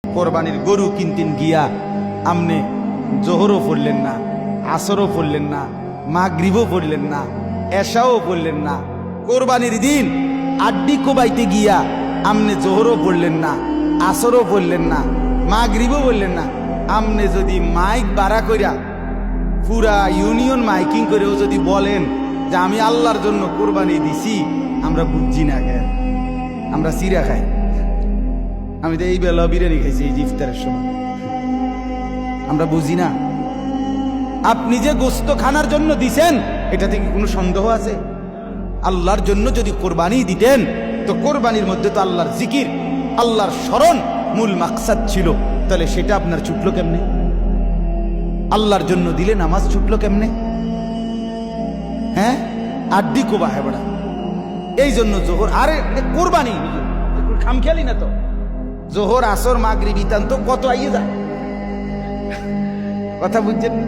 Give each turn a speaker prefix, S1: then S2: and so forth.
S1: কোরবানির গরু কিনতেন গিয়া আমনে জোহরও পড়লেন না, আসরও পড়লেন না, মাগরিবও পড়লেন না, এশাও পড়লেন না। কোরবানির দিন আড্ডি কোবাইতে গিয়া আমনে জোহরও পড়লেন না, আসরও পড়লেন না, মাগরিবও পড়লেন না। আমনে যদি মাইক বাড়া কইরা পুরা ইউনিয়ন মাইকিং করেও যদি বলেন যে আমি আল্লাহর জন্য কোরবানি দিছি, আমরা বুঝছি না কেন? আমরা চিরা খাই। আমি তো এই বেলা বিরিয়ানি খাইছি এই ইফতারের সময়, আমরা বুঝি না। আপনি যে গোস্ত খানার জন্য দিছেন এটাতে কি কোনো সন্দেহ আছে? আল্লাহর জন্য যদি কোরবানি দিতেন তো কোরবানির মধ্যে তো আল্লাহর জিকির, আল্লাহর স্মরণ মূল মাকসাদ ছিল, তাহলে সেটা আপনার ছুটলো কেমনে? আল্লাহর জন্য দিলে নামাজ ছুটলো কেমনে? হ্যাঁ, আড্ডি কোবা হ্যাঁ বড়া। এই জন্য জোহর আরে কোরবানি খামখেয়ালি না তো, জোহর আসর মাগরিব ইতান তো কত আইয়ে যায়, কথা বুঝছেন না?